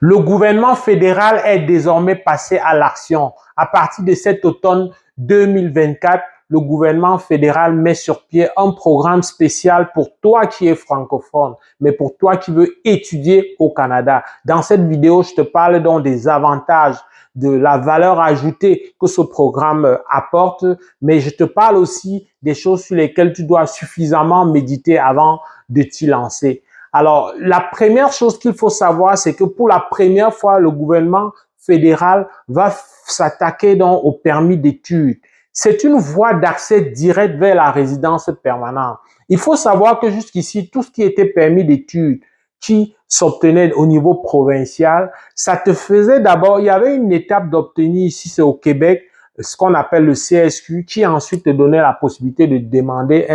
Le gouvernement fédéral est désormais passé à l'action. À partir de cet automne 2024, le gouvernement fédéral met sur pied un programme spécial pour toi qui es francophone, mais pour toi qui veux étudier au Canada. Dans cette vidéo, je te parle donc des avantages, de la valeur ajoutée que ce programme apporte, mais je te parle aussi des choses sur lesquelles tu dois suffisamment méditer avant de t'y lancer. Alors, la première chose qu'il faut savoir, c'est que pour la première fois, le gouvernement fédéral va s'attaquer donc au permis d'études. C'est une voie d'accès direct vers la résidence permanente. Il faut savoir que jusqu'ici, tout ce qui était permis d'études qui s'obtenait au niveau provincial, ça te faisait d'abord, il y avait une étape d'obtenir ici, c'est au Québec, ce qu'on appelle le CSQ, qui ensuite te donnait la possibilité de demander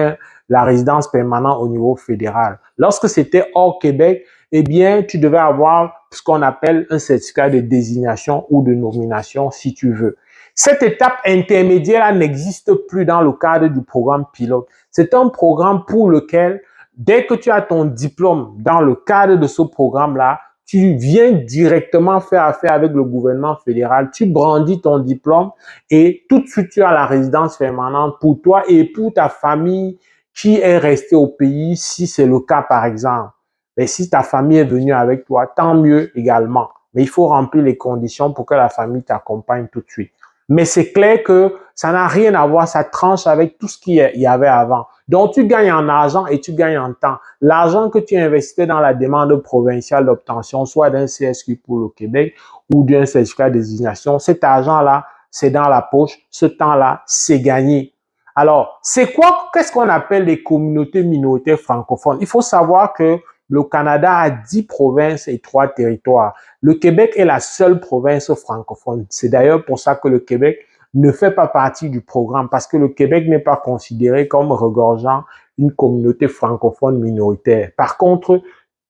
la résidence permanente au niveau fédéral. Lorsque c'était hors Québec, eh bien, tu devais avoir ce qu'on appelle un certificat de désignation ou de nomination, si tu veux. Cette étape intermédiaire n'existe plus dans le cadre du programme pilote. C'est un programme pour lequel, dès que tu as ton diplôme dans le cadre de ce programme-là, tu viens directement faire affaire avec le gouvernement fédéral, tu brandis ton diplôme et tout de suite tu as la résidence permanente pour toi et pour ta famille qui est restée au pays, si c'est le cas par exemple. Mais si ta famille est venue avec toi, tant mieux également. Mais il faut remplir les conditions pour que la famille t'accompagne tout de suite. Mais c'est clair que ça n'a rien à voir, ça tranche avec tout ce qu'il y avait avant. Donc, tu gagnes en argent et tu gagnes en temps. L'argent que tu investis dans la demande provinciale d'obtention, soit d'un CSQ pour le Québec ou d'un certificat de désignation, cet argent-là, c'est dans la poche. Ce temps-là, c'est gagné. Alors, c'est quoi, qu'est-ce qu'on appelle les communautés minoritaires francophones? Il faut savoir que le Canada a 10 provinces et 3 territoires. Le Québec est la seule province francophone. C'est d'ailleurs pour ça que le Québec ne fait pas partie du programme, parce que le Québec n'est pas considéré comme regorgeant une communauté francophone minoritaire. Par contre,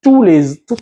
toutes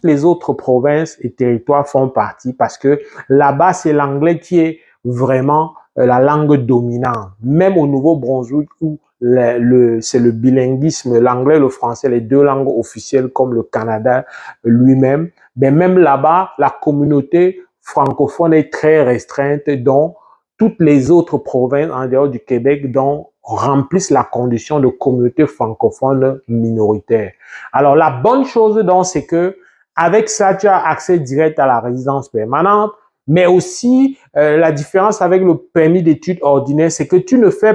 les autres provinces et territoires font partie, parce que là-bas, c'est l'anglais qui est vraiment la langue dominante. Même au Nouveau-Brunswick, où c'est le bilinguisme, l'anglais et le français, les deux langues officielles comme le Canada lui-même, mais même là-bas, la communauté francophone est très restreinte, dont toutes les autres provinces en dehors du Québec dont remplissent la condition de communauté francophone minoritaire. Alors, la bonne chose donc, c'est que avec ça, tu as accès direct à la résidence permanente, mais aussi la différence avec le permis d'études ordinaire, c'est que tu n'as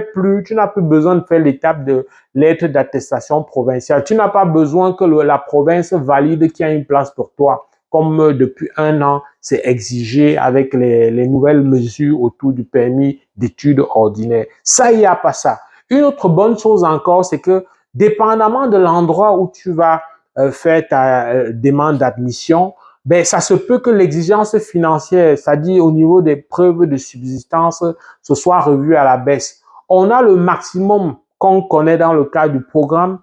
plus besoin de faire l'étape de lettre d'attestation provinciale. Tu n'as pas besoin que la province valide qu'il y a une place pour toi, comme depuis un an, c'est exigé avec les nouvelles mesures autour du permis d'études ordinaire. Ça, il n'y a pas ça. Une autre bonne chose encore, c'est que dépendamment de l'endroit où tu vas faire ta demande d'admission, ben, ça se peut que l'exigence financière, c'est-à-dire au niveau des preuves de subsistance, se soit revue à la baisse. On a le maximum qu'on connaît dans le cadre du programme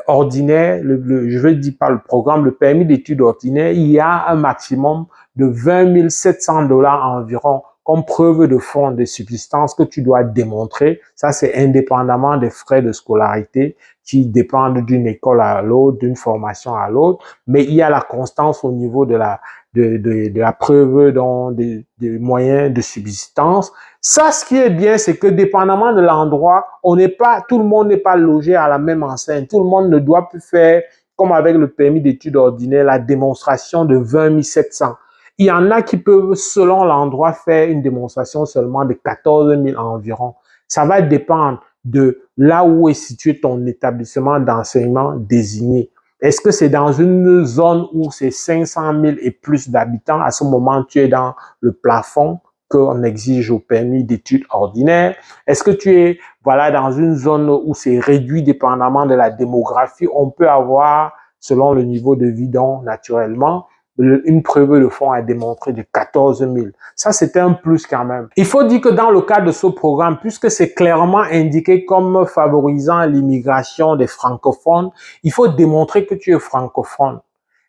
ordinaire, je veux dire pas le programme, le permis d'études ordinaire, il y a un maximum de 20 700 $ environ comme preuve de fonds de subsistance que tu dois démontrer. Ça, c'est indépendamment des frais de scolarité qui dépendent d'une école à l'autre, d'une formation à l'autre. Mais il y a la constance au niveau de la preuve des moyens de subsistance. Ça, ce qui est bien, c'est que dépendamment de l'endroit, tout le monde n'est pas logé à la même enseigne. Tout le monde ne doit plus faire, comme avec le permis d'études ordinaire, la démonstration de 20 700. Il y en a qui peuvent, selon l'endroit, faire une démonstration seulement de 14 000 environ. Ça va dépendre de là où est situé ton établissement d'enseignement désigné. Est-ce que c'est dans une zone où c'est 500 000 et plus d'habitants? À ce moment, tu es dans le plafond qu'on exige au permis d'études ordinaires. Est-ce que tu es dans une zone où c'est réduit dépendamment de la démographie? On peut avoir, selon le niveau de vie donc, naturellement, une preuve de fonds à démontrer de 14 000. Ça, c'était un plus quand même. Il faut dire que dans le cadre de ce programme, puisque c'est clairement indiqué comme favorisant l'immigration des francophones, il faut démontrer que tu es francophone.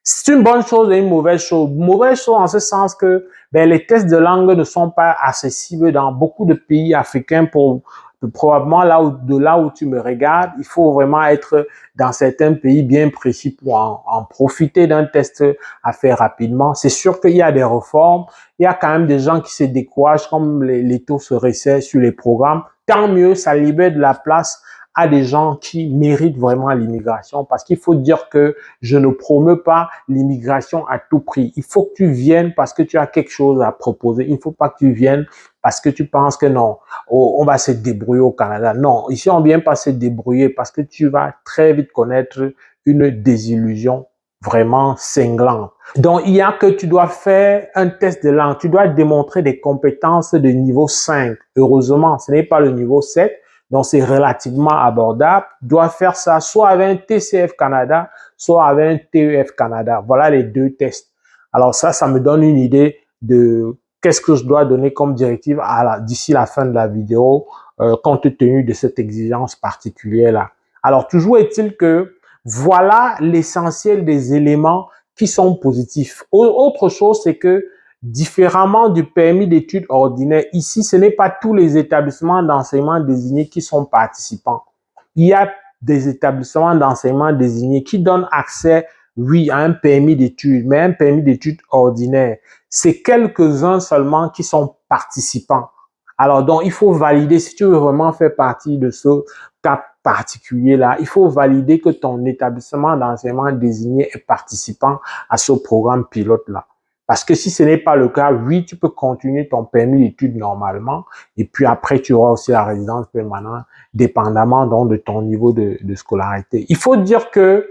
C'est une bonne chose et une mauvaise chose. Mauvaise chose en ce sens que les tests de langue ne sont pas accessibles dans beaucoup de pays africains pour Probablement de là où tu me regardes, il faut vraiment être dans certains pays bien précis pour en profiter d'un test à faire rapidement. C'est sûr qu'il y a des réformes, il y a quand même des gens qui se découragent comme les taux se resserrent sur les programmes. Tant mieux, ça libère de la place à des gens qui méritent vraiment l'immigration, parce qu'il faut dire que je ne promeux pas l'immigration à tout prix. Il faut que tu viennes parce que tu as quelque chose à proposer. Il ne faut pas que tu viennes parce que tu penses que non, on va se débrouiller au Canada. Non, ici on ne vient pas se débrouiller parce que tu vas très vite connaître une désillusion vraiment cinglante. Donc, il y a que tu dois faire un test de langue. Tu dois démontrer des compétences de niveau 5. Heureusement, ce n'est pas le niveau 7. Donc, c'est relativement abordable. Tu dois faire ça soit avec un TCF Canada, soit avec un TEF Canada. Voilà les deux tests. Alors ça me donne une idée de qu'est-ce que je dois donner comme directive d'ici la fin de la vidéo, compte tenu de cette exigence particulière-là. Alors, toujours est-il que voilà l'essentiel des éléments qui sont positifs. Autre chose, c'est que différemment du permis d'études ordinaire, ici, ce n'est pas tous les établissements d'enseignement désignés qui sont participants. Il y a des établissements d'enseignement désignés qui donnent accès, oui, à un permis d'études, mais un permis d'études ordinaire. C'est quelques-uns seulement qui sont participants. Alors, donc, il faut valider, si tu veux vraiment faire partie de ce cas particulier-là, il faut valider que ton établissement d'enseignement désigné est participant à ce programme pilote-là. Parce que si ce n'est pas le cas, oui, tu peux continuer ton permis d'études normalement, et puis après, tu auras aussi la résidence permanente, dépendamment donc de ton niveau de scolarité. Il faut dire que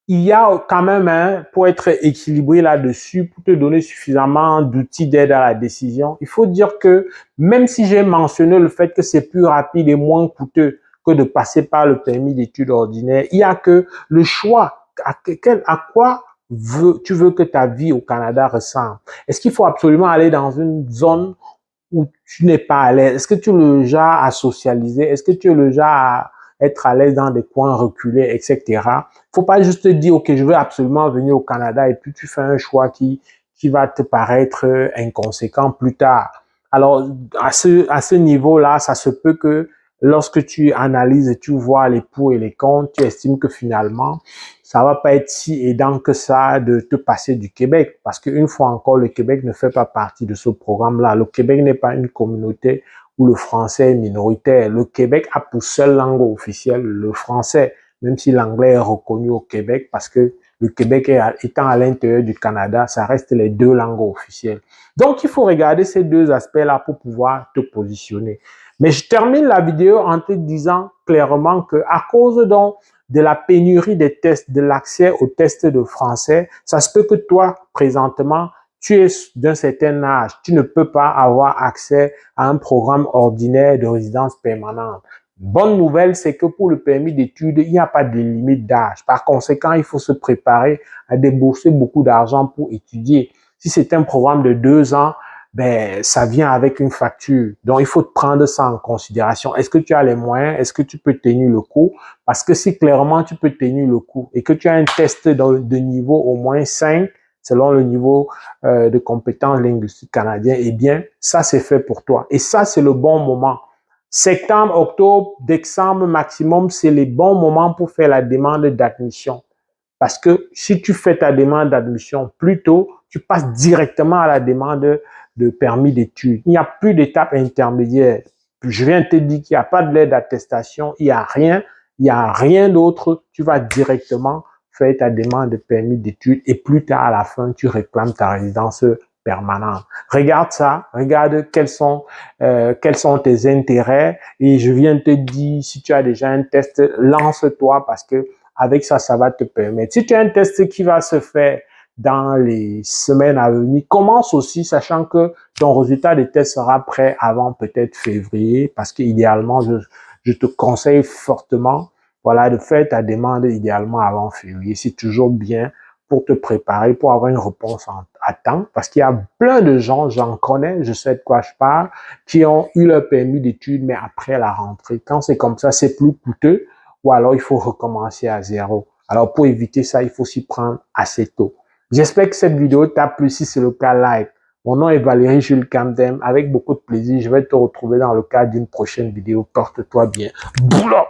il y a quand même, pour être équilibré là-dessus, pour te donner suffisamment d'outils d'aide à la décision, il faut dire que même si j'ai mentionné le fait que c'est plus rapide et moins coûteux que de passer par le permis d'études ordinaire, il y a que le choix. À quoi tu veux que ta vie au Canada ressemble? Est-ce qu'il faut absolument aller dans une zone où tu n'es pas à l'aise? Est-ce que tu es le genre à socialiser? Est-ce que tu es le genre à être à l'aise dans des coins reculés, etc. Faut pas juste te dire, OK, je veux absolument venir au Canada et puis tu fais un choix qui va te paraître inconséquent plus tard. Alors, à ce niveau-là, ça se peut que lorsque tu analyses et tu vois les pour et les contre, tu estimes que finalement, ça va pas être si aidant que ça de te passer du Québec. Parce qu'une fois encore, le Québec ne fait pas partie de ce programme-là. Le Québec n'est pas une communauté où le français est minoritaire. Le Québec a pour seule langue officielle le français, même si l'anglais est reconnu au Québec parce que le Québec étant à l'intérieur du Canada, ça reste les deux langues officielles. Donc, il faut regarder ces deux aspects-là pour pouvoir te positionner. Mais je termine la vidéo en te disant clairement que à cause donc de la pénurie des tests, de l'accès aux tests de français, ça se peut que toi, présentement, tu es d'un certain âge, tu ne peux pas avoir accès à un programme ordinaire de résidence permanente. Bonne nouvelle, c'est que pour le permis d'études, il n'y a pas de limite d'âge. Par conséquent, il faut se préparer à débourser beaucoup d'argent pour étudier. Si c'est un programme de 2 ans, ben, ça vient avec une facture. Donc, il faut prendre ça en considération. Est-ce que tu as les moyens? Est-ce que tu peux tenir le coup? Parce que si clairement tu peux tenir le coup et que tu as un test de niveau au moins 5, selon le niveau de compétence linguistique canadien, eh bien, ça, c'est fait pour toi. Et ça, c'est le bon moment. Septembre, octobre, décembre maximum, c'est les bons moments pour faire la demande d'admission. Parce que si tu fais ta demande d'admission plus tôt, tu passes directement à la demande de permis d'études. Il n'y a plus d'étape intermédiaire. Je viens de te dire qu'il n'y a pas de lettre d'attestation, il n'y a rien d'autre. Tu vas directement faire ta demande de permis d'études et plus tard à la fin, tu réclames ta résidence permanente. Regarde ça, regarde quels sont tes intérêts et je viens de te dire, si tu as déjà un test, lance-toi parce que avec ça, ça va te permettre. Si tu as un test qui va se faire dans les semaines à venir, commence aussi, sachant que ton résultat de test sera prêt avant peut-être février, parce qu'idéalement, je te conseille fortement, voilà, de faire ta demande idéalement avant février. C'est toujours bien pour te préparer, pour avoir une réponse à temps, parce qu'il y a plein de gens, j'en connais, je sais de quoi je parle, qui ont eu leur permis d'études, mais après la rentrée. Quand c'est comme ça, c'est plus coûteux, ou alors il faut recommencer à zéro. Alors pour éviter ça, il faut s'y prendre assez tôt. J'espère que cette vidéo t'a plu. Si c'est le cas, like. Mon nom est Valérie Jules Camdem. Avec beaucoup de plaisir, je vais te retrouver dans le cadre d'une prochaine vidéo. Porte-toi bien. Boulot!